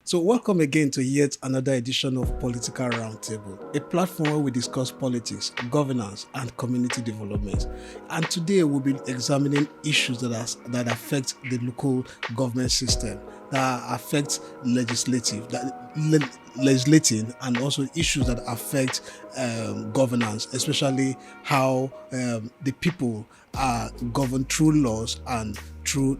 So welcome again to yet another edition of Political Roundtable, a platform where we discuss politics, governance, and community development. And today we'll be examining issues that affect the local government system, that affect legislating, and also issues that affect governance, especially how the people are governed through laws and through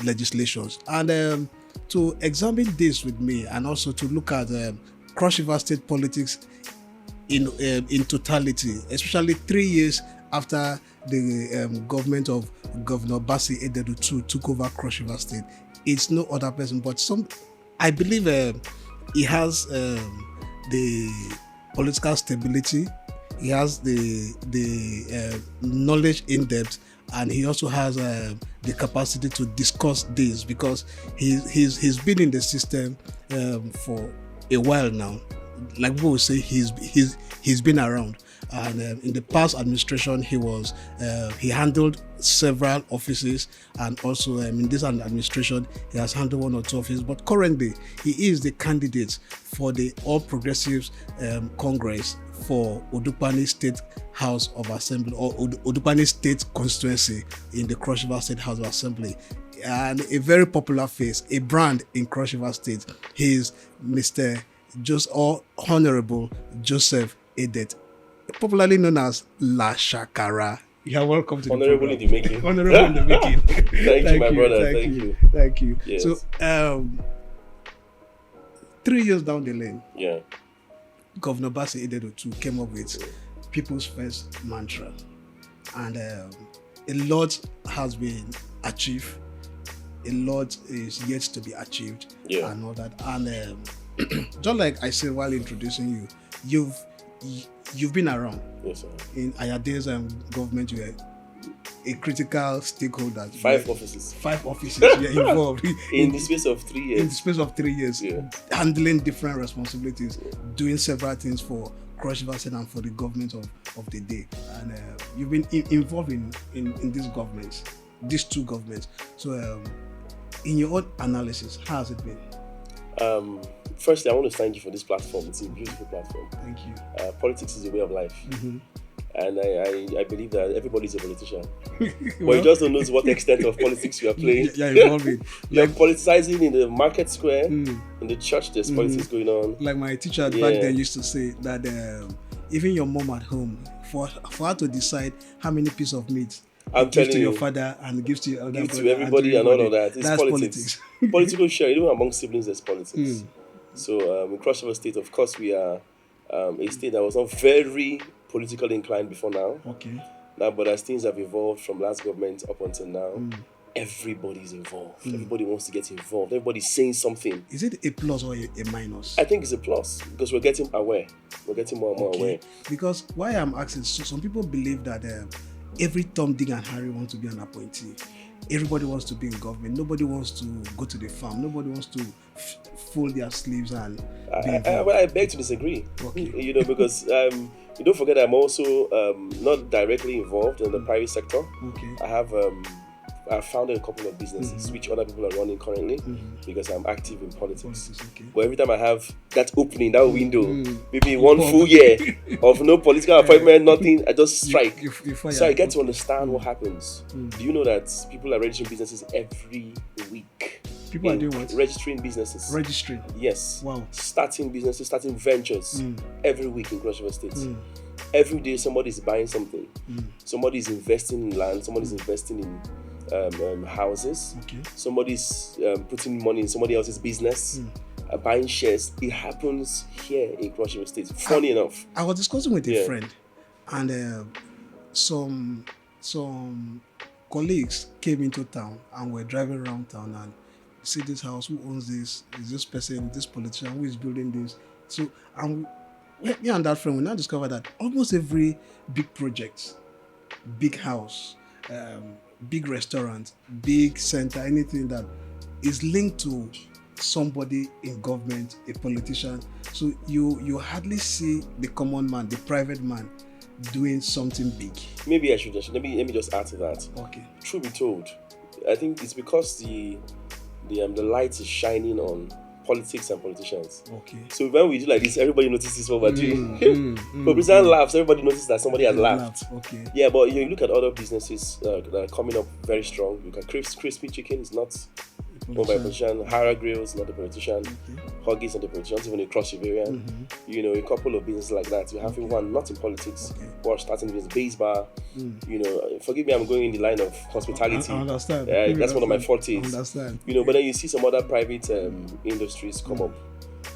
legislations. And to examine this with me and also to look at Cross River State politics in totality, especially 3 years after the government of Governor Bassey Otu took over Cross River State. It's no other person but I believe he has the political stability, he has the knowledge in depth, and he also has the capacity to discuss this because he's been in the system for a while now. Like people will say, he's been around. And in the past administration, he handled several offices, and also in this administration, he has handled one or two offices. But currently, he is the candidate for the All Progressives Congress for Odukpani State House of Assembly, or Odukpani State Constituency in the Cross River State House of Assembly. And a very popular face, a brand in Cross River State. He is Mr. Honorable Joseph Edet, popularly known as La Shakara. You are welcome to Honorable the in the making. Honorable in the making. Thank you, my brother. Thank you. Yes. So, 3 years down the lane, Yeah. Governor Bassey Otu came up with People's First mantra, and a lot has been achieved. A lot is yet to be achieved, and all that. And just like I said while introducing you, you've been around. Yes, sir. In Ayade's government, you were a critical stakeholder. Five offices you're involved in the space of 3 years. In the space of 3 years, handling different responsibilities, doing several things for Cross River State and for the government of the day. And you've been involved in these governments, these two governments. So, in your own analysis, how has it been? Firstly, I want to thank you for this platform. It's a beautiful platform. Thank you. Politics is a way of life. Mm-hmm. And I believe that everybody's a politician. But you just don't know to what extent of politics you are playing. You're involved in. You're politicizing in the market square, in the church, there's politics going on. Like my teacher back then used to say that even your mom at home, for her to decide how many pieces of meat gives to your father and gives to your elder brother, to everybody and all of that. It's that's politics. Political share, even among siblings, there's politics. So in Cross River State, of course, we are a state that was not very politically inclined before now. Okay. Now, but as things have evolved from last government up until now, everybody's involved. Everybody wants to get involved. Everybody's saying something. Is it a plus or a minus? I think it's a plus because we're getting aware. We're getting more and more aware. Because why I'm asking, so some people believe that every Tom, Dick, and Harry wants to be an appointee. Everybody wants to be in government. Nobody wants to go to the farm. Nobody wants to fold their sleeves and be involved. Well, I beg to disagree. Okay. Because you don't forget I'm also not directly involved in the private sector. Okay. I've founded a couple of businesses which other people are running currently because I'm active in politics. Okay. But every time I have that opening, that window, maybe one full year of no political appointment, nothing, I just strike. So I get to understand what happens. Do you know that people are registering businesses every week? People are doing what? Registering businesses. Registering? Yes. Wow. Starting businesses, starting ventures every week in Cross River State. Every day somebody's buying something. Somebody's investing in land. Somebody's investing in houses. Somebody's putting money in somebody else's business, buying shares. It happens here in Cross River State. Funny enough, I was discussing with a friend, and some colleagues came into town and were driving around town and see this house. Who owns this? Is this person? This politician? Who is building this? So me and that friend, we now discovered that almost every big project, big house, big restaurant, big center, anything that is linked to somebody in government, a politician. So you hardly see the common man, the private man, doing something big. Maybe I should just let me just add to that. Okay. Truth be told, I think it's because the light is shining on politics and politicians. Okay. So when we do like this, everybody notices what we're doing. But president laughs, everybody notices that somebody has laughed. Okay. Yeah, but you look at other businesses that are coming up very strong. You can Crispy Chicken is not owned by a politician. Hara Grill is not a politician. Huggies not a politician, not even a cross Riverian. You know, a couple of businesses like that. You have people who are not in politics, who are starting business, base bar. You know, forgive me, I'm going in the line of hospitality. I understand. That's one of my fortes. I understand. You know, but then you see some other private industries come up.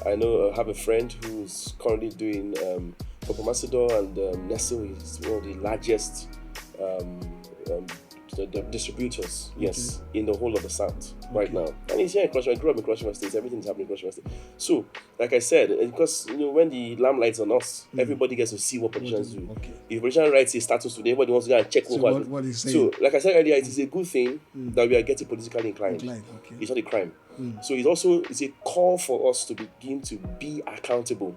I know I have a friend who's currently doing Popomasidor and Nestle is one of the largest the distributors, in the whole of the South right now. And he's here in Cross River. I grew up in Cross River State. Everything's happening in Cross River State. So, like I said, because you know when the lamplights on us, everybody gets to see what politicians do. If a politician writes his status today, everybody wants to go and check what he's saying. So, like I said earlier, it is a good thing that we are getting politically inclined. It's not a crime. So it's a call for us to begin to be accountable.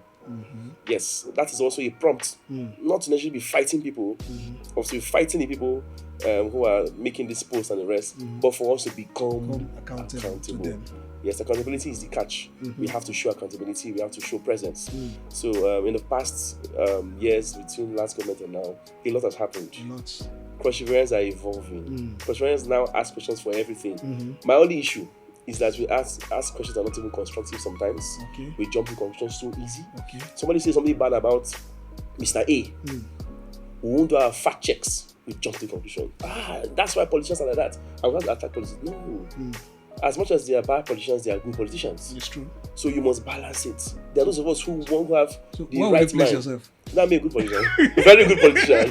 Yes, that is also a prompt, not to necessarily be fighting people, or to be fighting the people who are making this post and the rest, but for us to become accountable to them. Yes, accountability is the catch. We have to show accountability, we have to show presence. So in the past years between last government and now, a lot has happened. Cross Riverians are evolving. Cross Riverians now ask questions for everything. My only issue is that we ask questions that are not even constructive sometimes. We jump to conclusions so easy. Somebody says something bad about Mr. A. We won't do our fact checks. We jump to conclusion. That's why politicians are like that. I'm going to attack politicians. No. As much as they are bad politicians, they are good politicians. It's true. So you must balance it. There are those of us who want to have the what right mind. Yourself? Not me a good politician. Very good politician.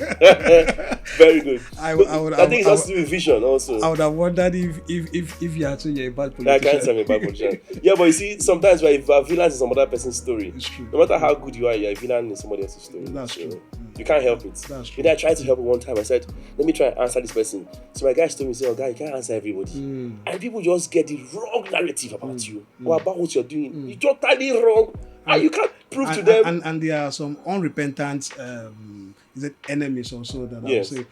Very good. I think it's also to do with vision also. I would have wondered if you actually a bad politician. I can't say I'm a bad politician. Yeah, but you see, sometimes when you are villains in some other person's story, it's true. No matter how good you are, you're a villain in somebody else's story. That's true. You can't help it. That's true. You know, I tried to help one time. I said, let me try and answer this person. So my guys told me, say, oh, guy, you can't answer everybody. And people just get the wrong narrative about you or about what you're doing. You're totally wrong. And you can't prove to them. And there are some unrepentant enemies also that I would say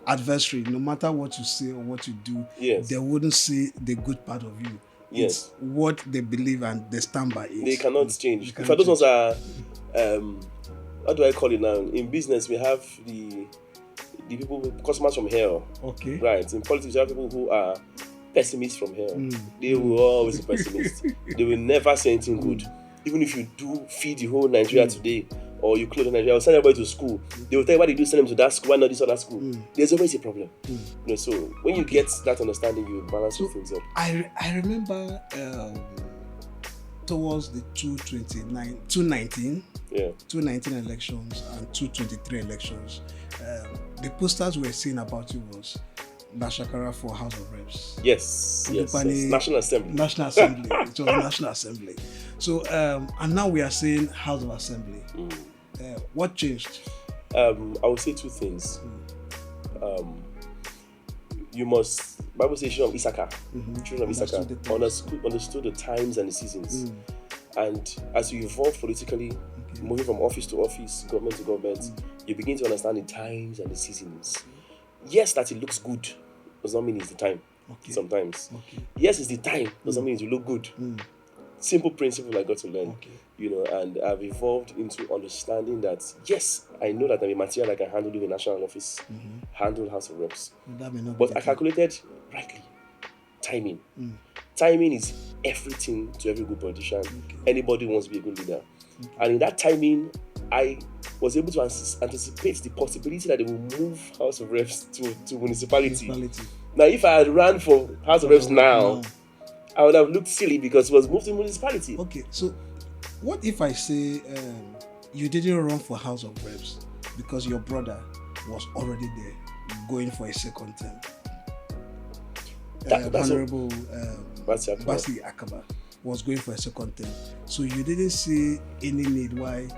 adversary. No matter what you say or what you do, they wouldn't see the good part of you. It's what they believe and they stand by it. They cannot change. In fact, those ones are how do I call it now? In business, we have the people, customers from hell. Okay. Right. In politics, you have people who are pessimists from hell. They will always be pessimists. They will never say anything good. Even if you do feed the whole Nigeria today, or you close Nigeria, or send everybody to school, they will tell you why they do send them to that school, why not this other school. There's always a problem. You know, so when you get that understanding, you balance things up. I remember towards the 2019 elections and 2023 elections, the posters we were seeing about you was Bashakara for House of Reps. Yes. National Assembly. National Assembly. It was National Assembly. So, and now we are saying House of Assembly. What changed? I would say two things. You must, Bible says, children of Issachar, children of Issachar, understood the times and the seasons. And as you evolve politically, moving from office to office, government to government, you begin to understand the times and the seasons. Yes, that it looks good does not mean it's the time. Sometimes. Yes, it's the time does not mean it will look good. Simple principle I got to learn. You know, and I've evolved into understanding that yes, I know that I'm a material that can handle the national office, handle House of Reps. But I calculated rightly. Timing. Timing is everything to every good politician. Anybody who wants to be a good leader. And in that timing, I was able to anticipate the possibility that they will move House of Reps to municipality. Now, if I had run for House of Reps now, I would have looked silly because it was moved to municipality. Okay, so what if I say you didn't run for House of Reps because your brother was already there going for a second term? Honorable Bassey Otu was going for a second term. So you didn't see any need why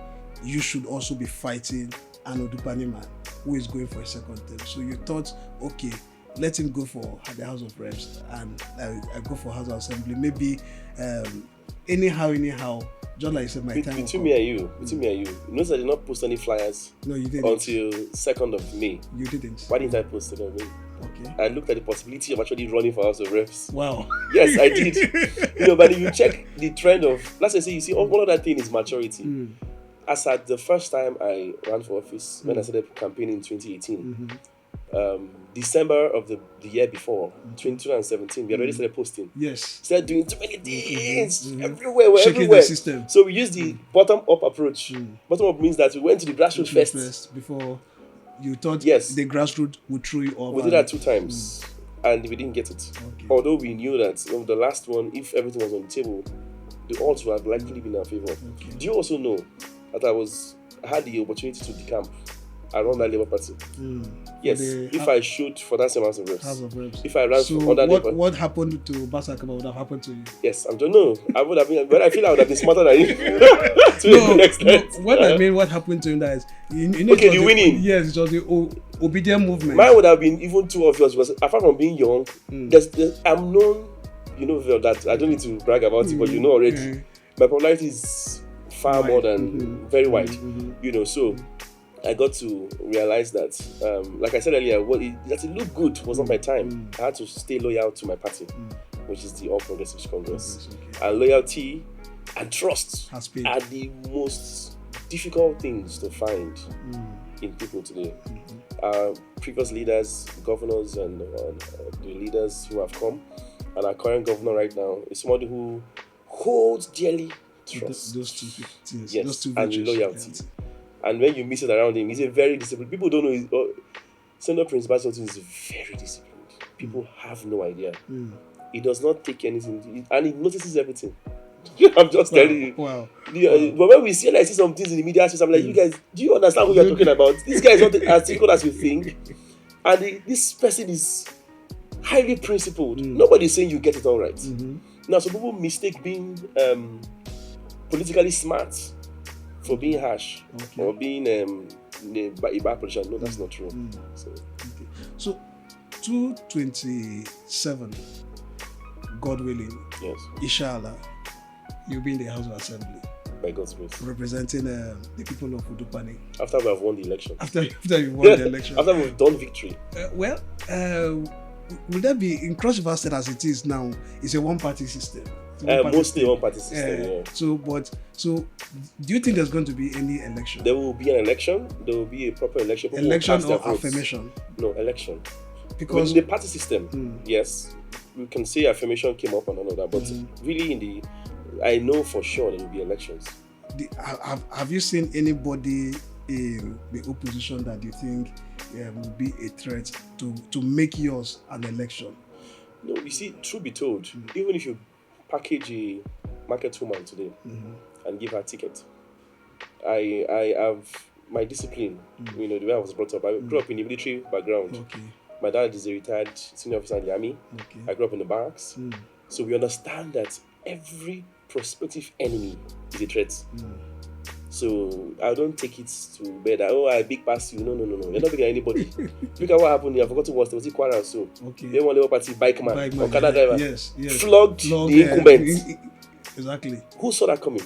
you should also be fighting an Odukpani man who is going for a second term. So you thought, okay, let him go for the House of Reps and I go for House of Assembly. Maybe anyhow, just like you said, my time. Between me and you, notice I did not post any flyers. No, you didn't. Until 2nd of May. You didn't. Why didn't I post it on May? Okay. I looked at the possibility of actually running for House of Reps. Wow. Yes, I did. But if you check the trend of, let's say, you see, one other thing is maturity. As at the first time I ran for office, when I started campaigning in 2018, December of the year before, 2017, we already started posting. Yes. Started doing too many things everywhere. We're Shaking everywhere. the system. So we used the bottom-up approach. Bottom-up means that we went to the grassroots first. Before you thought Yes. the grassroots would throw you over. We did that 2 times, and we didn't get it. Okay. Although we knew that the last one, if everything was on the table, the odds would have likely been in our favor. Okay. Do you also know that I had the opportunity to decamp around that Labour Party? Yes, if I shoot for that same House of Reps. If I ran under Labour. What happened to Bassey Otu would have happened to you? Yes, I don't know. I would have been, but I feel I would have been smarter than him. To the extent. I mean, what happened to him that is, you know, okay, the winning. Yes, it was the obedient movement. Mine would have been even too obvious because apart from being young, I'm known, that I don't need to brag about it, but you know already. My popularity is far more than very wide, so I got to realize that, like I said earlier, that it looked good was not my time. I had to stay loyal to my party, which is the All Progressives Congress. Okay. And loyalty and trust are the most difficult things to find in people today. Our previous leaders, governors, and the leaders who have come, and our current governor right now is somebody who holds dearly trust. Those two things. Yes, those two and loyalty. Yeah. And when you miss it around him, he's a very disciplined. People don't know. Senator Prince Bassey Otu is very disciplined. People have no idea. He does not take anything, and he notices everything. I'm just telling you. Wow. But when we see some things in the media, I'm like, you guys, do you understand what you're talking about? This guy is not as difficult as you think. And this person is highly principled. Nobody's saying you get it all right. Now, some people mistake being politically smart for being harsh or being a bad politician. No, that's not true. So 227, God willing, yes, inshallah, you'll be in the House of Assembly. By God's grace. Representing the people of Udukpani. After we have won the election. After you won the election. After we've done victory. Will that be, in Cross River State as it is now, it's a one-party system? Mostly one-party system, So, do you think there's going to be any election? There will be an election. There will be a proper election. People election or affirmation? No, election. Because in the party system, yes, we can say affirmation came up and all of that, but really I know for sure there will be elections. Have you seen anybody in the opposition that you think will be a threat to make yours an election? No, you see, truth be told, even if you package a market woman today and give her a ticket, I have my discipline, the way I was brought up. I grew up in a military background. Okay. My dad is a retired senior officer in the army. Okay. I grew up in the barracks. So we understand that every prospective enemy is a threat. So I don't take it to bed that, I big pass you. No. You're not bigger than anybody. Look at what happened here. I forgot to watch. There was Kwara. So they want Labour Party bike man or Canada driver. Yes. Flogged the incumbent. Exactly. Who saw that coming?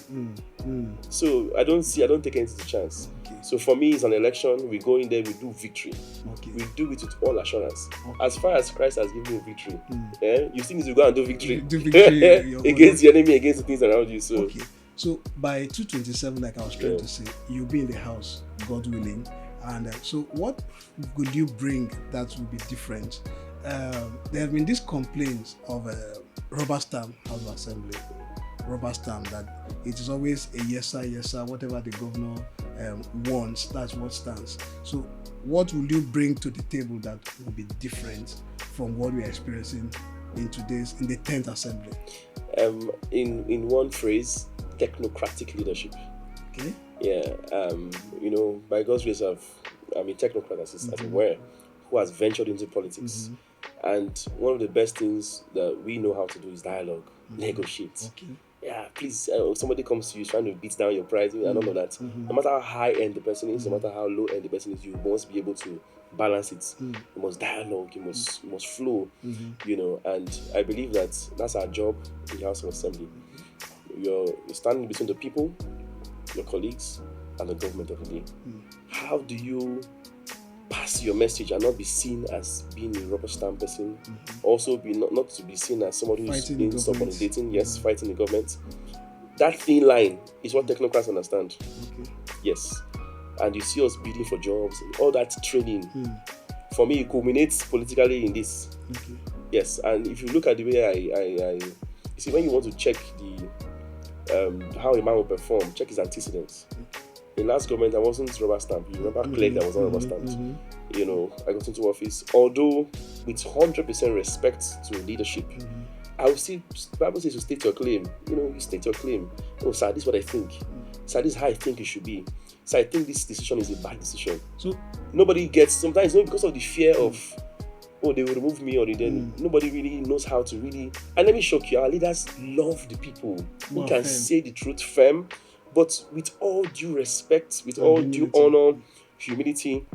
So I don't take anything to chance. Okay. So for me, it's an election. We go in there, we do victory. Okay. We do it with all assurance. Okay. As far as Christ has given you victory, you still need to go and do victory. Against the enemy, against the things around you. So. Okay. So by 227, like I was trying to say, you'll be in the House, God willing. And so what would you bring that will be different? There have been these complaints of rubber stamp House of Assembly. Rubber stamp, that it is always a yes sir, whatever the governor wants, that's what stands. So what will you bring to the table that will be different from what we are experiencing in the 10th Assembly? In one phrase, technocratic leadership. Okay. Yeah. By God's grace, I'm a technocrat, as it were, who has ventured into politics. And one of the best things that we know how to do is dialogue, negotiate. Okay. Yeah, please, somebody comes to you trying to beat down your pride and all of that. No matter how high-end the person is, no matter how low-end the person is, you must be able to balance it. You must dialogue, you must flow, and I believe that's our job in the House of Assembly. You're standing between the people, your colleagues, and the government of the day. How do you pass your message and not be seen as being a rubber stamp person. Also, be not to be seen as somebody who's being subordinating. Yes, fighting the government. That thin line is what technocrats understand. Okay. Yes, and you see us bidding for jobs, all that training. For me, it culminates politically in this. Okay. Yes, and if you look at the way I you see, when you want to check the how a man will perform, check his antecedents. In last government, I wasn't rubber stamp. You remember Clegg that was not rubber stamped. You know, I got into office, although with 100% respect to leadership. I will see, the Bible says you state your claim. You know, you state your claim. Oh, sir, this is what I think. Sir, this is how I think it should be. So I think this decision is a bad decision. So nobody gets, sometimes not because of the fear of, oh, they will remove me, or then nobody really knows how to really. And let me shock you, our leaders love the people who can say the truth firm, but with all due respect, with all due honor, humility,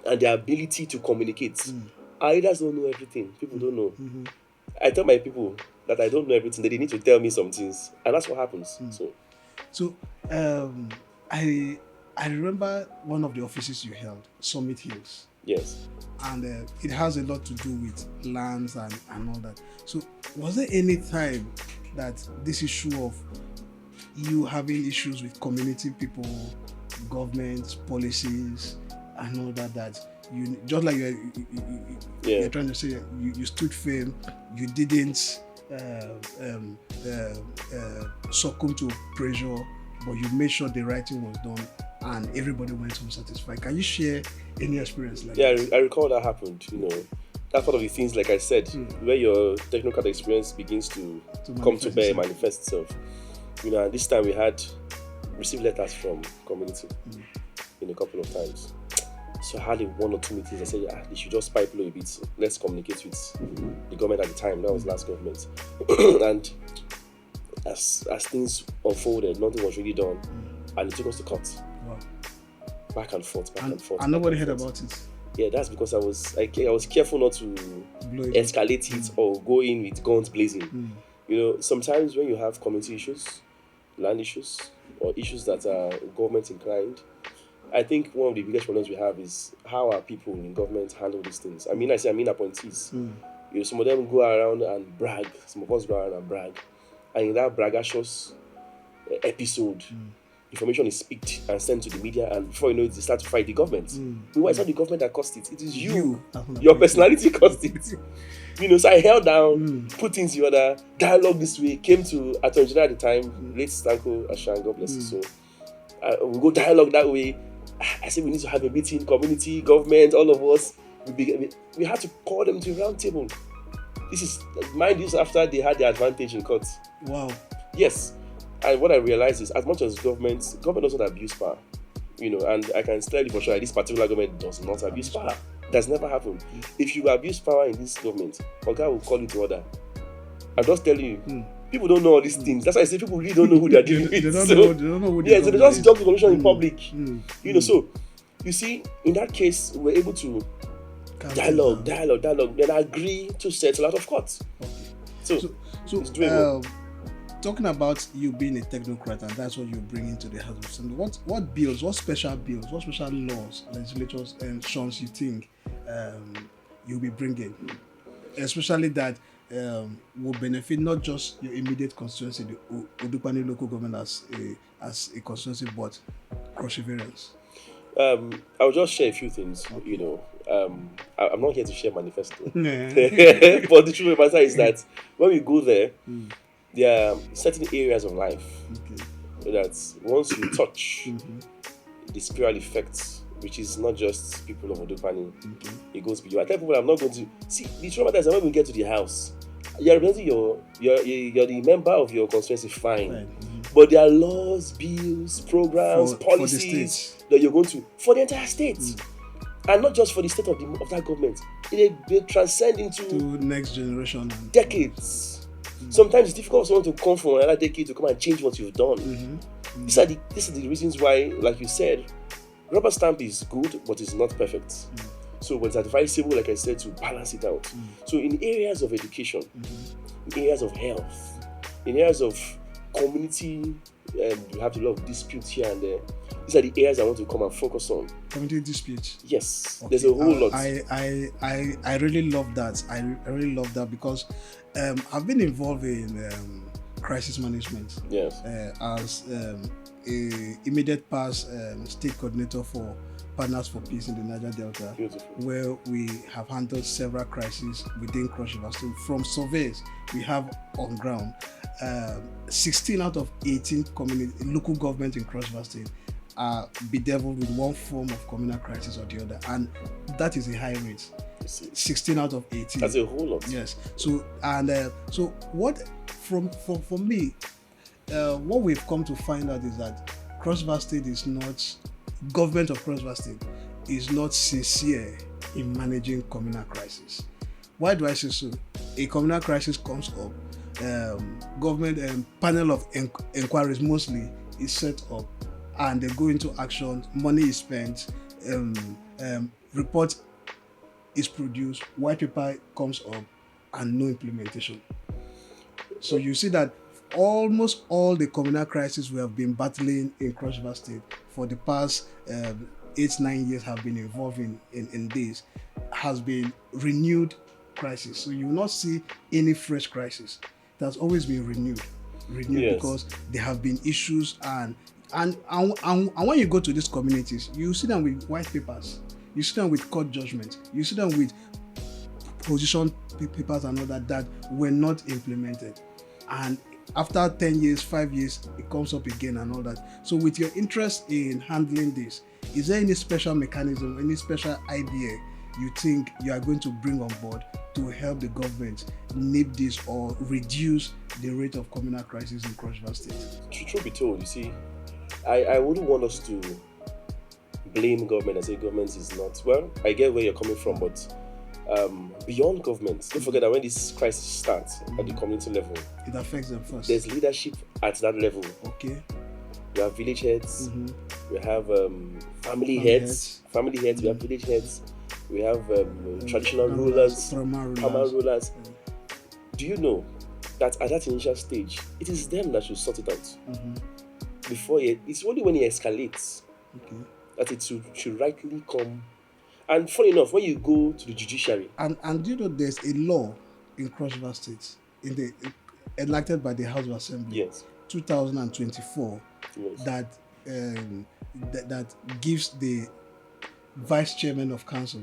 and the ability to communicate. Our leaders don't know everything. People don't know. I tell my people that I don't know everything, that they need to tell me some things, and that's what happens. So I remember one of the offices you held, Summit Hills. Yes. And it has a lot to do with lands and all that. So was there any time that this issue of you having issues with community people, government, policies, and all that you, just like you're trying to say, you stood firm, you didn't succumb to pressure, but you made sure the right thing was done and everybody went home satisfied. Can you share any experience like that? Yeah, I recall that happened. You know, that's one of the things, like I said, where your technocratic experience begins to come to bear, manifest itself. You know, and this time we had received letters from community in a couple of times. So I had one or two meetings. I said, they should just pipe low a bit. Let's communicate with the government at the time. That was last government. And as things unfolded, nothing was really done. And it took us to court. Wow. Back and forth. And nobody heard about it. Yeah, that's because I was careful not to escalate it or go in with guns blazing. You know, sometimes when you have community issues, land issues, or issues that are government inclined, I think one of the biggest problems we have is how our people in government handle these things. I mean appointees. You know, some of them go around and brag. Some of us go around and brag. And in that braggadocious episode, information is picked and sent to the media, and before you know it, they start to fight the government. Meanwhile, it's not the government that caused it. It is you. Your personality caused it. You know, so I held down, put things in order, dialogue this way, came to Attorney General at the time, late Stanko Ashan, God bless him. So we go dialogue that way. I said we need to have a meeting, community, government, all of us. We had to call them to a round table. This is, mind you, after they had the advantage in court. Wow. Yes. And what I realized is, as much as government does not abuse power, you know, and I can tell you for sure, this particular government does not abuse power. That's never happened. If you abuse power in this government, Oga will call you to order. I'm just telling you, people don't know all these things. That's why I say people really don't know who they're dealing with. They don't know who so they just jump to conclusion in public. You know, so you see, in that case, we're able to dialogue, then agree to settle out of court. Okay. So talking about you being a technocrat, and that's what you bring into the House of Assembly, what bills, what special laws, legislators, and shons you think you'll be bringing, especially that will benefit not just your immediate constituency, the Odukpani local government as a constituency, but cross variance? I'll just share a few things. Okay. You know, I'm not here to share manifesto, but the truth of the matter is that when we go there, there are certain areas of life that once you touch, the spiral effects, which is not just people of Odukpani, it goes beyond. I tell people I'm not going to see the truth of the matter is that when we get to the house, you're representing you're the member of your constituency, fine. But there are laws, bills, programs, policies that you're going to for the entire state, and not just for the state of that government. They transcend into next generation, decades. Sometimes it's difficult for someone to come from another decade to come and change what you've done. These are the reasons why, like you said, rubber stamp is good, but it's not perfect. So it's advisable, like I said, to balance it out. So in areas of education, in areas of health, in areas of community we have a lot of disputes here and there. These are the areas I want to come and focus on. Community disputes. Yes, Okay. there's a whole lot. I really love that. I really love that because I've been involved in crisis management. Yes. As a immediate past state coordinator for Partners for Peace in the Niger Delta. Beautiful. Where we have handled several crises within Cross River State. From surveys we have on ground, 16 out of 18 local government in Cross River State are bedeviled with one form of communal crisis or the other, and that is a high rate. 16 out of 18. That's a whole lot. Yes. So so what for me, what we've come to find out is that Cross River State is not, government of Cross River State is not sincere in managing communal crisis. Why do I say so? A communal crisis comes up, government panel of inquiries mostly is set up, and they go into action. Money is spent, report is produced, white paper comes up, and no implementation. So you see that almost all the communal crises we have been battling in Cross River State for the past 8-9 years have been involved in this, has been renewed crisis. So you will not see any fresh crisis. It has always been renewed yes. Because there have been issues and when you go to these communities, you see them with white papers, you see them with court judgment, you see them with position papers and all that were not implemented. And after 10 years, 5 years, it comes up again and all that. So with your interest in handling this, is there any special mechanism, any special idea you think you are going to bring on board to help the government nip this or reduce the rate of communal crisis in Cross River State? Truth be told, you see, I wouldn't want us to blame government and say government is not. Well, I get where you're coming from, but beyond government, don't forget that when this crisis starts at the community level, it affects them first. There's leadership at that level. Okay. We have village heads, we have family heads, we have village heads, we have traditional rulers, paramount rulers. Do you know that at that initial stage, it is them that should sort it out? Before it's only when it escalates that it should rightly come. And funny enough, when you go to the judiciary, and you know, there's a law in Cross River State enacted by the House of Assembly, yes, 2024, yes, that gives the vice chairman of council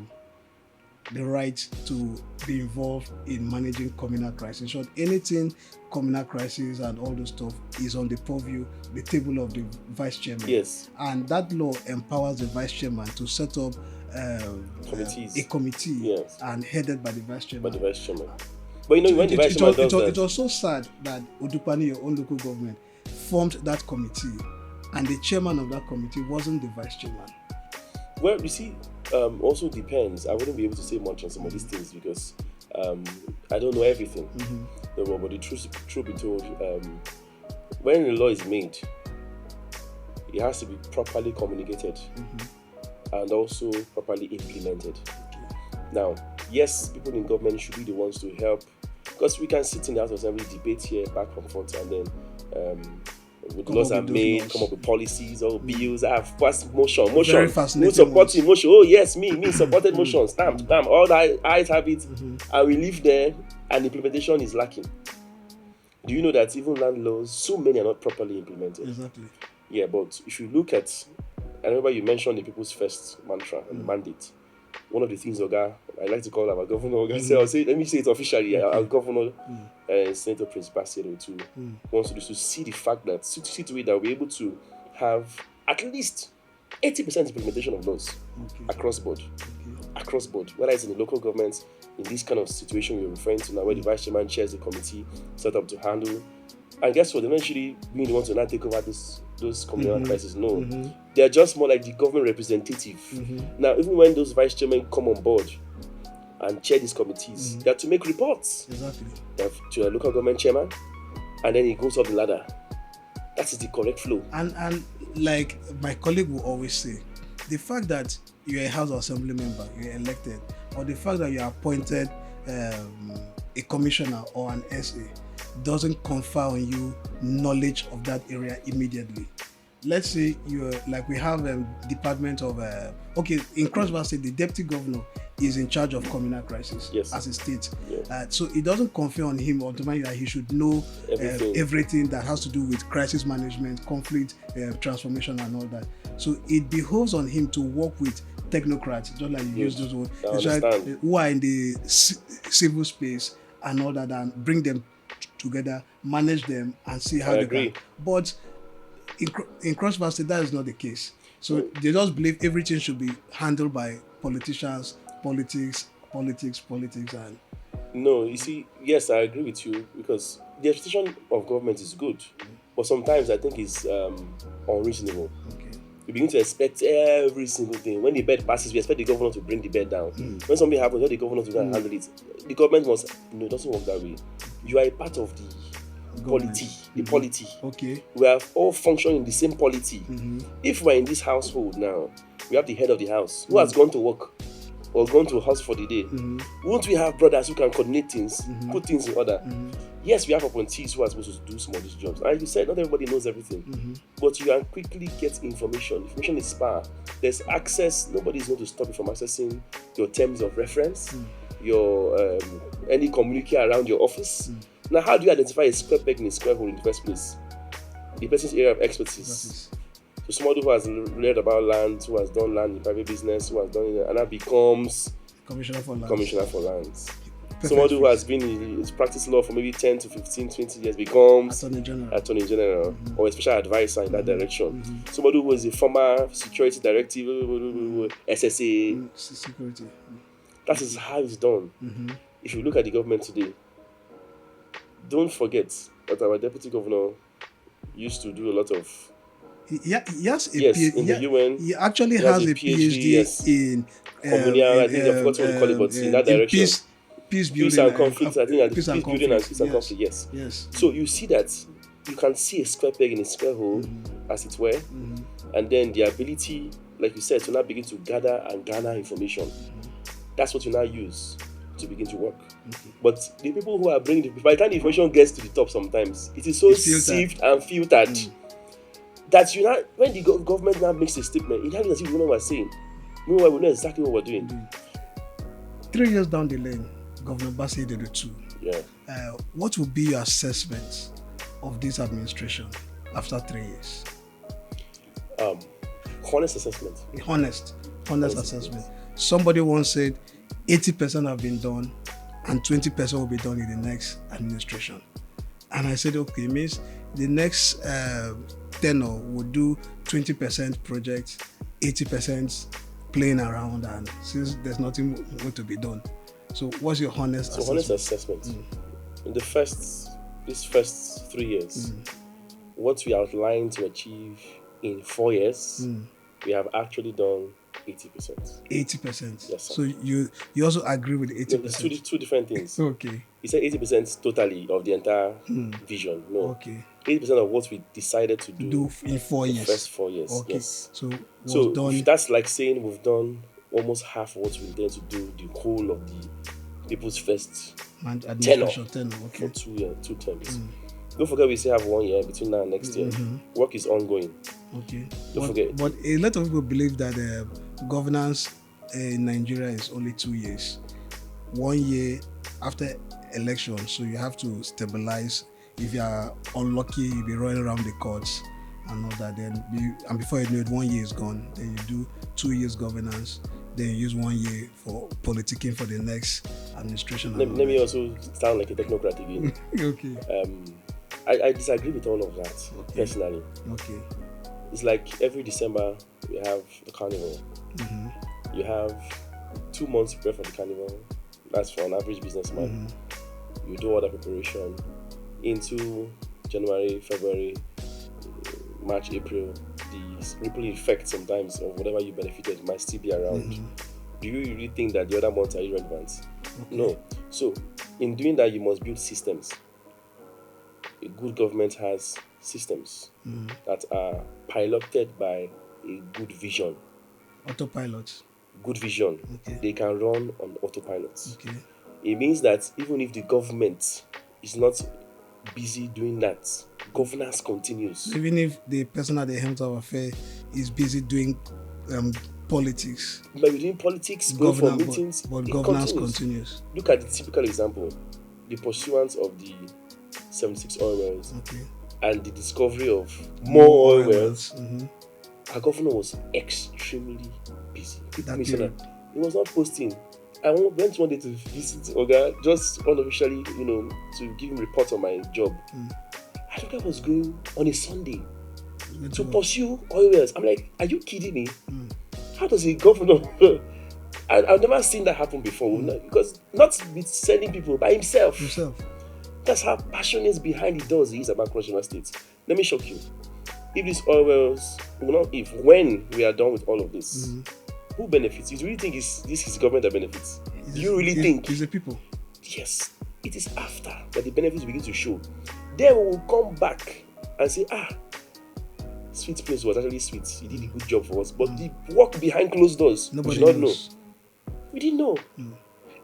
the right to be involved in managing communal crisis. So anything communal crisis and all those stuff is on the purview, the table of the vice chairman. Yes. And that law empowers the vice chairman to set up a committee, yes, and headed by the vice chairman. But you know, when the vice chairman does that, it was so sad that Odukpani, your own local government, formed that committee, and the chairman of that committee wasn't the vice chairman. Well, you see, also depends. I wouldn't be able to say much on some of these things because I don't know everything. But the truth be told, when the law is made, it has to be properly communicated and also properly implemented. Now, yes, people in government should be the ones to help, because we can sit in the House of Assembly, debate here, back and forth, and then with laws are made, come up with policies or bills. I have passed motion. Who supporting motion? Oh yes, me supported motion. Stamp. All the eyes have it, and we live there, and implementation is lacking. Do you know that even land laws, so many are not properly implemented? Exactly. Yeah, but if you look at, I remember you mentioned the people's first mantra and mandate. One of the things, Oga, I like to call our governor, Oga, let me say it officially, our governor, Senator Prince Bassey Otu, wants to do, to see the fact that, see to it that we're able to have at least 80% implementation of laws across board. Across board, whether it's in the local governments, in this kind of situation we're referring to now, where the vice chairman chairs the committee set up to handle. And guess what? They're not actually being the ones to now take over those communal crises. No. They're just more like the government representative. Now, even when those vice chairmen come on board and chair these committees, they have to make reports. Exactly. They have to a local government chairman, and then it goes up the ladder. That is the correct flow. And like my colleague will always say, the fact that you're a House of Assembly member, you're elected, or the fact that you're appointed a commissioner or an SA, doesn't confer on you knowledge of that area immediately. Let's say you're like we have a department of in Cross River State, the deputy governor is in charge of communal crisis as a state. So it doesn't confer on him automatically that he should know everything that has to do with crisis management, conflict transformation, and all that. So it behoves on him to work with technocrats, just like you use those words, who are in the civil space and all that, and bring them together, manage them, and see how they can. But in Cross River State, that is not the case. So they just believe everything should be handled by politicians, politics, and... No, you see, yes, I agree with you, because the expectation of government is good, but sometimes I think it's unreasonable. We begin to expect every single thing. When the bed passes, we expect the governor to bring the bed down. When something happens, the governor to go and handle it. The government must... No, it doesn't work that way. You are a part of the polity. The polity. We are all functioning in the same polity. If we're in this household now, we have the head of the house who has gone to work or gone to a house for the day. Won't we have brothers who can coordinate things, put things in order? Yes, we have appointees who are supposed to do some of these jobs. And you said not everybody knows everything, but you can quickly get information. Information is power. There's access. Nobody is going to stop you from accessing your terms of reference, your any communique around your office. Now, how do you identify a square peg in a square hole in the first place? The person's area of expertise. So somebody who has read about land, who has done land in private business, who has done it, and that becomes Commissioner for Lands. Somebody who has been in practice law for maybe 10 to 15, 20 years becomes Attorney General or a special advisor in that direction. Somebody who is a former security directive, SSA. Security. That is how it's done. If you look at the government today, don't forget that our deputy governor used to do a lot of... Yes, in the UN. He actually has a PhD in... communal, I think I forgot what you call it, but in that direction. Peace building and conflict, I think peace building and peace and conflict, yes. So you see that you can see a square peg in a square hole, as it were, and then the ability, like you said, to now begin to gather and garner information. That's what you now use to begin to work. But the people who are bringing by the time the information gets to the top, sometimes it is so sieved and filtered that you now, when the government now makes a statement, it happens as if you know what we're saying. Meanwhile, we know exactly what we're doing. 3 years down the lane, Governor Bassey Otu. What would be your assessment of this administration after 3 years? Honest assessment. Honest assessment. Somebody once said 80% have been done and 20% will be done in the next administration. And I said, okay, it means the next tenure will do 20% projects, 80% playing around, and since there's nothing going to be done. So what's your honest assessment? Honest assessment. In these first 3 years, what we outlined to achieve in 4 years, we have actually done 80%. 80%? Yes, sir. So you also agree with 80%? It's two different things. Okay. He said 80% totally of the entire vision. No. Okay. 80% of what we decided to do in 4 years. The first 4 years. Okay. Yes. So done. That's like saying we've done almost half of what we intend to do the whole of the people's first tenure. Okay. For 2 terms. Don't forget we still have 1 year between now and next year. Work is ongoing. Okay. Don't forget. But a lot of people believe that governance in Nigeria is only 2 years. 1 year after election, so you have to stabilize. If you are unlucky, you'll be running around the courts and all that. And before you know it, 1 year is gone. Then you do 2 years governance. Then you use 1 year for politicking for the next administration. Let me also sound like a technocrat again. Okay. I disagree with all of that, personally. Okay. It's like every December we have the carnival. You have 2 months to prepare for the carnival. That's for an average businessman. You do all the preparation into January, February, March, April. The ripple effect sometimes of whatever you benefited might still be around. Do you really think that the other months are irrelevant? No. So in doing that, you must build systems. A good government has systems that are piloted by a good vision. Autopilot. Good vision. Okay. They can run on autopilot. Okay. It means that even if the government is not busy doing that, governance continues. Even if the person at the helm of affair is busy doing politics. Maybe doing politics, going for meetings, but governance continues. Look at the typical example, the pursuance of the 76 oil wells and the discovery of more oil wells. Our governor was extremely busy. People mentioned that he was not posting. I went one day to visit Oga, just unofficially, to give him a report on my job. I think I was going on a Sunday to pursue oil wells. I'm like, are you kidding me? How does a governor? I've never seen that happen before. Because not with sending people, by himself. That's how passionate behind he does he is about Cross River State. Let me shock you. If these oil wells, when we are done with all of this, who benefits? You really think this is government that benefits? Do you really think? It's the people. Yes. It is after that the benefits begin to show. Then we will come back and say, Sweet Place was actually sweet. He did a good job for us. But the work behind closed doors, nobody we did not knows. know. We didn't know.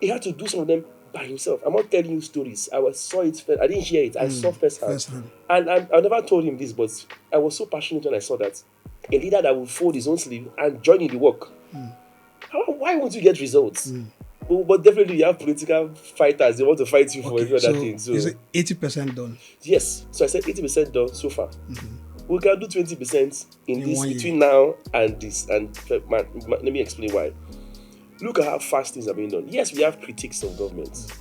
He had to do some of them by himself. I'm not telling you stories. I saw it first. I didn't hear it. I saw firsthand. And I never told him this, but I was so passionate when I saw that. A leader that will fold his own sleeve and join in the work. Why won't you get results? But definitely you have political fighters. They want to fight you for every other thing. So is it 80% done? Yes. So I said 80% done so far. We can do 20% in this between now and this. And let me explain why. Look at how fast things are being done. Yes, we have critiques of government.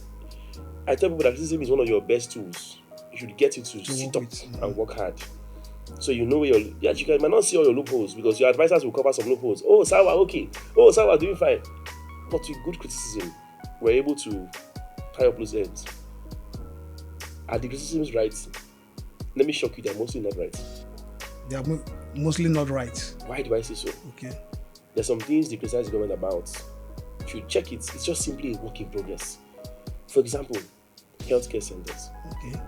I tell people that criticism is one of your best tools. You should get it to sit up and work hard. So you know where you might not see all your loopholes because your advisors will cover some loopholes. Oh, Sawa, okay. Oh, Sawa, doing fine. But with good criticism, we're able to tie up loose ends. Are the criticisms right? Let me shock you, they're mostly not right. They are mostly not right. Why do I say so? Okay. There's some things they criticize the government about. If you check it, it's just simply a work in progress. For example, healthcare centers. Okay.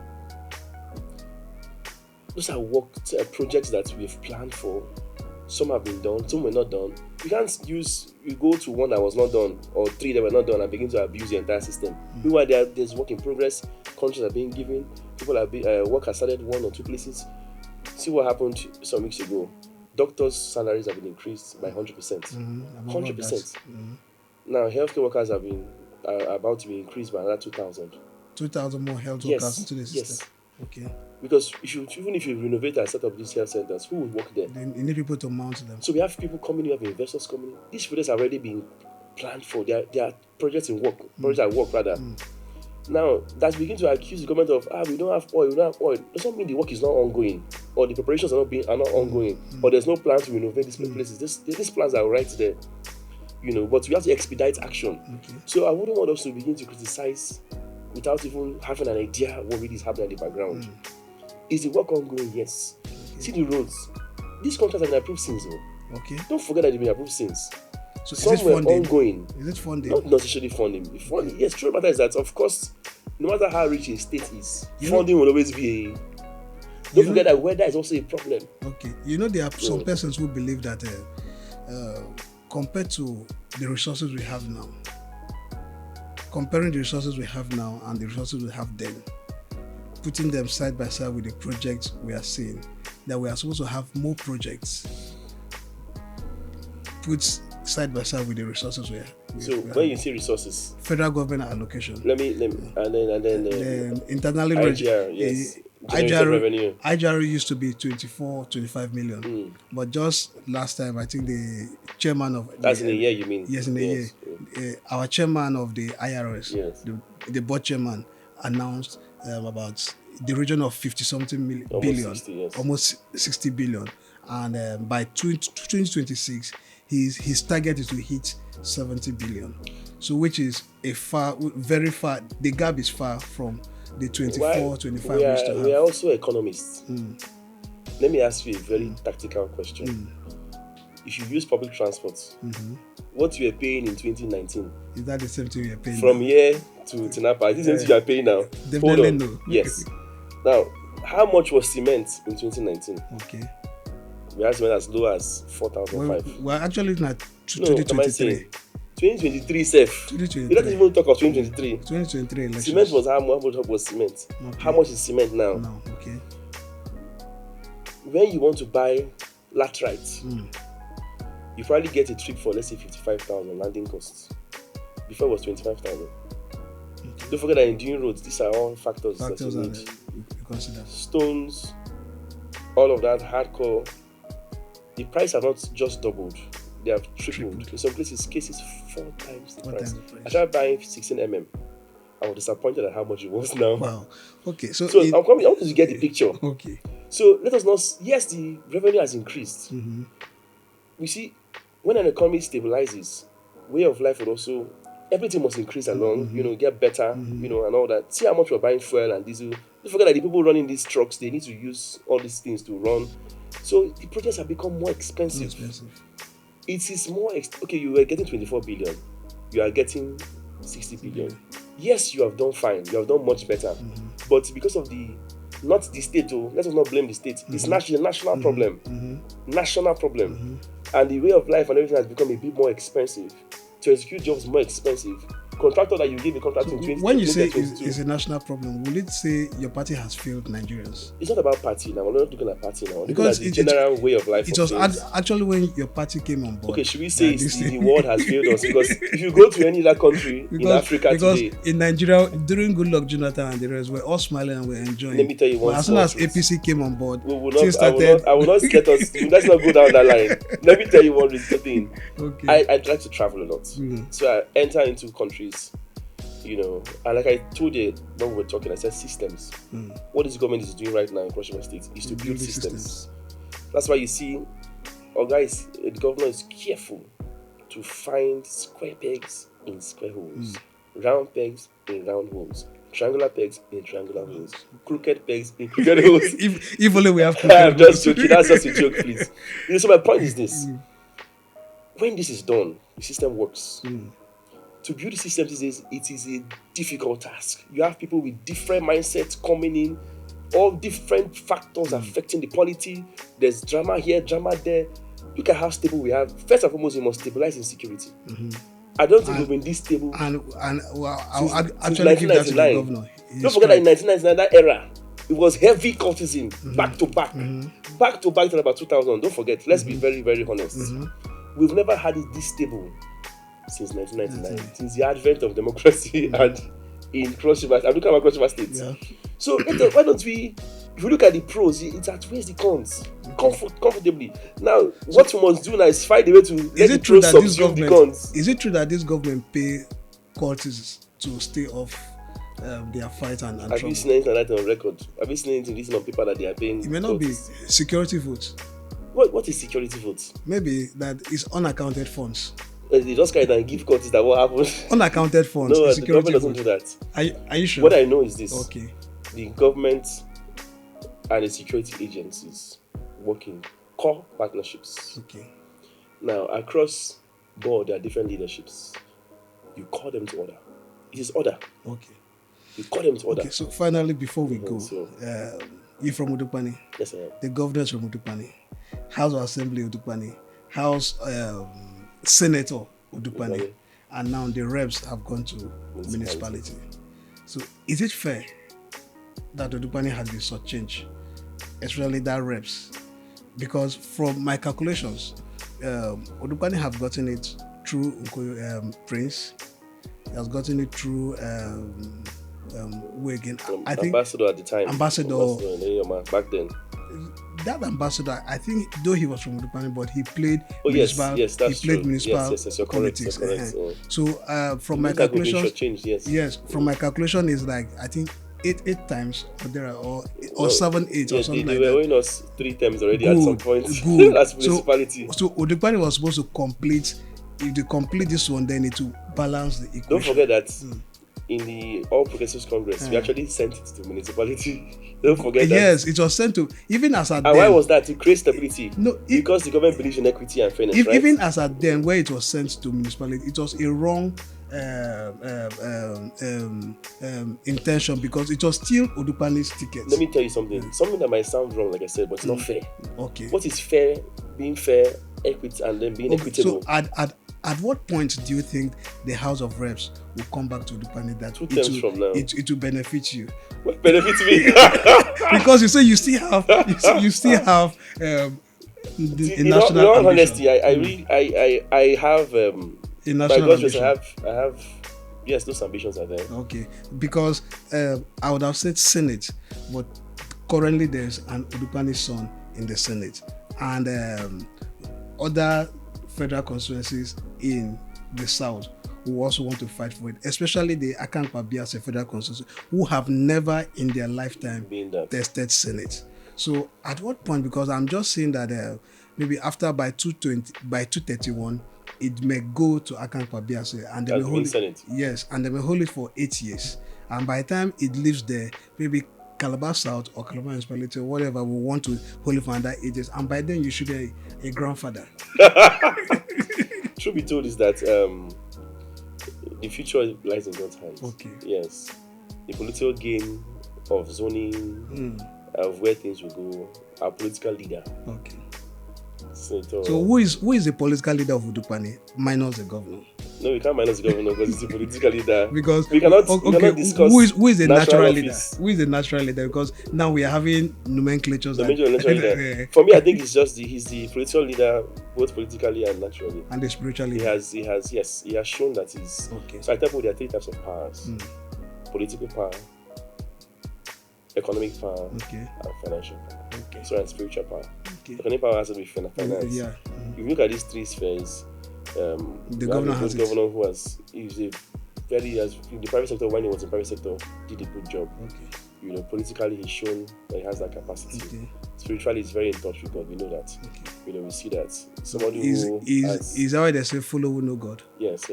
Those are projects that we've planned for. Some have been done, some were not done. You can't you go to one that was not done or three that were not done and begin to abuse the entire system. Meanwhile, there's work in progress, contracts are being given, work has started 1 or 2 places. See what happened some weeks ago. Doctors' salaries have been increased by 100%. 100%. Now, healthcare workers are about to be increased by another 2,000. 2,000 more health workers into the system. Yes. Okay. Because even if you renovate and set up these health centers, who will work there? Then you need people to mount them. So we have people coming, we have investors coming. These projects are already being planned for. They are projects in work. Projects at work, rather. Now, that's begin to accuse the government of, we don't have oil. Doesn't mean the work is not ongoing, or the preparations are not ongoing, or there's no plan to renovate these places. These plans are right there, but we have to expedite action. Okay. So I wouldn't want us to begin to criticize without even having an idea what really is happening in the background. Is the work ongoing? Yes. Okay. See the roads. These contracts have been approved since. Okay. Don't forget that they've been approved since. So some were ongoing. Is it funding? Not necessarily funding. Funding. Yes, true matter is that, of course, no matter how rich a state is, funding will always be Don't forget that weather is also a problem. Okay. There are some persons who believe that compared to the resources we have now, comparing the resources we have now and the resources we have then, putting them side by side with the projects we are seeing, that we are supposed to have more projects put side by side with the resources we have. So when you say resources, federal government allocation. Let me and then internally IGR, yes. IGR used to be 25 million. But just last time, I think the chairman of that's in a year, you mean? Yes, in a year. Our chairman of the IRS, yes. the board chairman, announced about the region of 50-something billion, 60, yes. almost 60 billion, and by 2026, his target is to hit 70 billion. So, which is very far. The gap is far from the 25 we are also economists. Let me ask you a very tactical question. If you use public transport, what you were paying in 2019, is that the same thing you are paying from now? here to Tinapa? Is this the same thing you are paying now? Definitely no. Yes. Now, how much was cement in 2019? Okay. We had cement as low as 4,500. We're actually looking at 2023. 2023 safe. You don't even talk of 2023. 2023 elections. Cement was how much was cement? Okay. How much is cement now? No, okay. When you want to buy laterite, you probably get a trip for, let's say, 55,000 landing costs. Before it was 25,000. Okay. Don't forget that in doing roads, these are all factors that you need. Consider. Stones, all of that, hardcore. The price have not just doubled. They have tripled. In some cases 4 times the price. I tried buying 16 mm. I was disappointed at how much it was now. Wow. Okay. So I want you to get the picture. Okay. So let us not. Yes, the revenue has increased. We see when an economy stabilizes, way of life will also. Everything must increase along. Get better. And all that. See how much we're buying fuel and diesel. Don't forget that the people running these trucks, they need to use all these things to run. So the projects have become more expensive. It is more okay. You were getting 24 billion. You are getting 60 billion. Yes, you have done fine. You have done much better. But because of not the state, let us not blame the state. It's a national problem. National problem. And the way of life and everything has become a bit more expensive. To execute jobs more expensive. Contractor that you give a contract in 2022. When you say it's a national problem, will it say your party has failed Nigerians? It's not about party now. We're not looking at party now. We're looking at the general way of life. It was actually when your party came on board. Okay, should we say the world has failed us? Because if you go to any other country in Africa today, in Nigeria during Goodluck Jonathan and the rest, we're all smiling and we're enjoying. Let me tell you one. As soon as APC came on board, I will not let us. Let's not go down that line. Let me tell you one reason thing. Okay. I like to travel a lot, so I enter into countries. And like I told you when we were talking, I said systems. What this government is doing right now in Cross River State is to build systems. That's why you see, the governor is careful to find square pegs in square holes, round pegs in round holes, triangular pegs in triangular holes, crooked pegs in crooked holes. if only we have crooked I'm just joking. That's just a joke, please. So my point is this. When this is done, the system works. To build the system these days, it is a difficult task. You have people with different mindsets coming in, all different factors affecting the polity. There's drama here, drama there. Look at how stable we have. First and foremost, we must stabilize insecurity. I don't think we've been this stable. I'll actually give that to the governor. Don't forget that in 1999, that era, it was heavy cultism, back to back till about 2000. Don't forget. Let's be very, very honest. We've never had it this stable since 1999, since the advent of democracy and in Cross River. I'm looking at Cross River State. So why don't we? If you look at the pros, it outweighs the cons comfortably. Now, what we must do now is find a way to let the pros subsume the cons. Is it true that this government pay cultists to stay off their fight and Have trouble? you seen anything like that on record? Have you seen anything written on paper that they are paying? It may not be security votes. What is security votes? Maybe that is unaccounted funds. They just kind of give cultists that what happened. Unaccounted funds. No, the government doesn't do that. Are you sure? What I know is this. Okay. The government and the security agencies work in core partnerships. Okay. Now, across board, there are different leaderships. You call them to order. It is order. Okay. You call them to order. Okay, so finally, before we go, you're from Odukpani? Yes, I am. The governor's from Odukpani. House of Assembly Odukpani. House Senator Odukpani. And now the reps have gone to municipality. So is it fair that Odukpani has been shortchanged, especially that reps? Because from my calculations, Odukpani have gotten it through Prince. He has gotten it through who again? I think ambassador at the time. Ambassador back then. That ambassador, I think, though he was from Odukpani, but he played municipal. Yes, that's true. Municipal you're politics. Correct. So from my calculations, yes, from my calculation is like I think eight times or 7, 8 or something like that. They were owing us 3 times already at some point. Good. That's municipality. So Odukpani was supposed to complete. If they complete this one, then it will balance the equation. Don't forget that in the All Progressives Congress, we actually sent it to municipality. Don't forget that. Yes, it was sent to even as at. And why was that? To create stability. No, because the government believes in equity and fairness. Right? Even as at then, where it was sent to municipality, it was a wrong intention because it was still Odukpani's ticket. Let me tell you something. Something that might sound wrong, like I said, but it's not fair. Okay. What is fair? Being fair, equity, and then being equitable. So at what point do you think the House of Reps will come back to Odukpani that 2 terms from now it will benefit you? What benefits me? Because you say you still have in all honesty, I have in national ambition. I have yes, those ambitions are there. Okay, because I would have said Senate, but currently there's an Odukpani son in the Senate, and other federal constituencies in the South who also want to fight for it, especially the Bassey federal constituency, who have never in their lifetime tested Senate. So at what point, because I'm just saying that maybe after by 231, it may go to Bassey, and they will hold it. Yes, and they will hold it for 8 years. And by the time it leaves there, maybe Calabar South or Calabar Municipality or whatever will want to hold it for another 8 years. And by then you should be a grandfather. Truth be told is that the future lies in God's hands. Okay. Yes. The political game of zoning, of where things will go, our political leader. Okay. So who is the political leader of Odukpani minus the governor? No, we can't minus the governor because it's the political leader. Because we cannot discuss who is the natural leader? Office. Who is the natural leader? Because now we are having nomenclatures. The major natural leader. For me, I think it's just he's the political leader, both politically and naturally. And the spiritual leader. He has shown that he's okay. So I tell you there are 3 types of powers: political power, economic power, and financial power. Okay. So and spiritual power. Okay. Economic power has to be finance. Yeah. If you look at these 3 spheres, the governor has it. Governor who has the private sector, when he was in private sector, did a good job. Okay. Politically he's shown that he has that capacity. Okay. Spiritually he's very in touch with God. We know that. Okay. We see that somebody is that why they say follow who know God? Yes.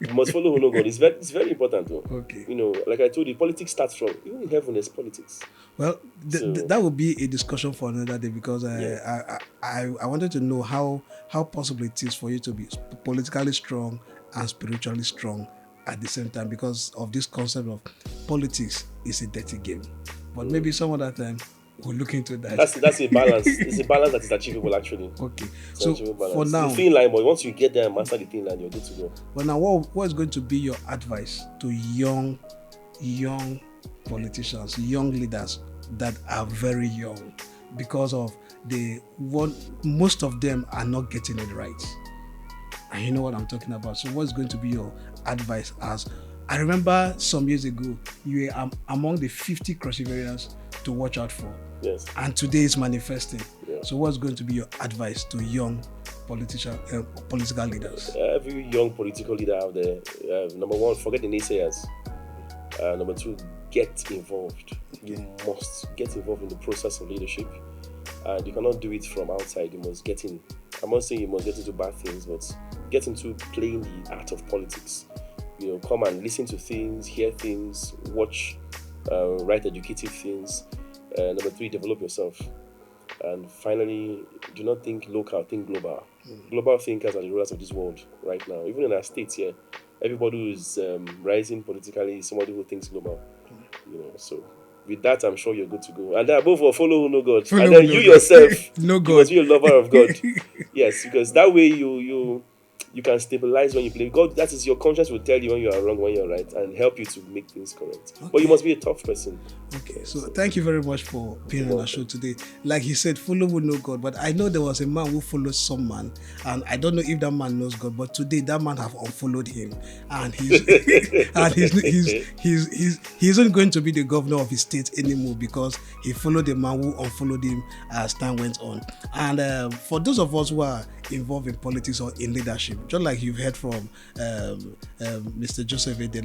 You must follow who know God. It's very important though. Okay. Like I told you, politics starts from even in heaven there's politics. Well, that would be a discussion for another day, because I wanted to know how possible it is for you to be politically strong and spiritually strong at the same time, because of this concept of politics is a dirty game. But maybe some other time we'll look into that. That's a balance. It's a balance that is achievable actually. Okay. So for now, the thin line, but once you get there and master the thin line, you're good to go. But now, what is going to be your advice to young politicians, young leaders that are very young, because of most of them are not getting it right? And you know what I'm talking about. So what's going to be your advice? As I remember some years ago, you were among the 50 crossoverians to watch out for. Yes. And today it's manifesting. Yeah. So what's going to be your advice to young political leaders? Every young political leader out there, number 1, forget the naysayers. Number 2, get involved. You must get involved in the process of leadership. And you cannot do it from outside. You must get in. I'm not saying you must get into bad things, but get into playing the art of politics. Come and listen to things, hear things, watch, write educative things. Number 3, develop yourself. And finally, do not think local, think global. Global thinkers are the rulers of this world right now. Even in our states here, everybody who is rising politically is somebody who thinks global. So with that, I'm sure you're good to go. And then above all, follow who know God. And then you yourself, know God. You must be a lover of God. Yes, because that way you can stabilize when you play. God, that is your conscience will tell you when you are wrong, when you're right, and help you to make things correct. Okay. But you must be a tough person. Okay, so thank you very much for being on our show today. Like he said, follow who know God. But I know there was a man who followed some man, and I don't know if that man knows God. But today that man have unfollowed him, and he's he isn't going to be the governor of his state anymore, because he followed the man who unfollowed him as time went on. And for those of us who are involved in politics or in leadership, just like you've heard from Mr. Joseph Ede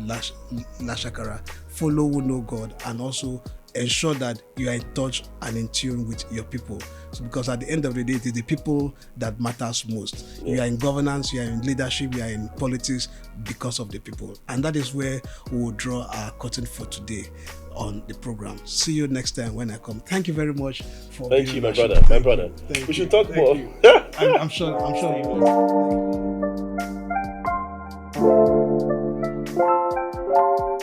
Lashakara, follow who know God, and also ensure that you are in touch and in tune with your people. So, because at the end of the day, it is the people that matters most. You are in governance, you are in leadership, you are in politics because of the people. And that is where we will draw our curtain for today on the program. See you next time when I come. Thank you very much for Thank being you, on my our brother. show. We should talk more. I'm sure you will.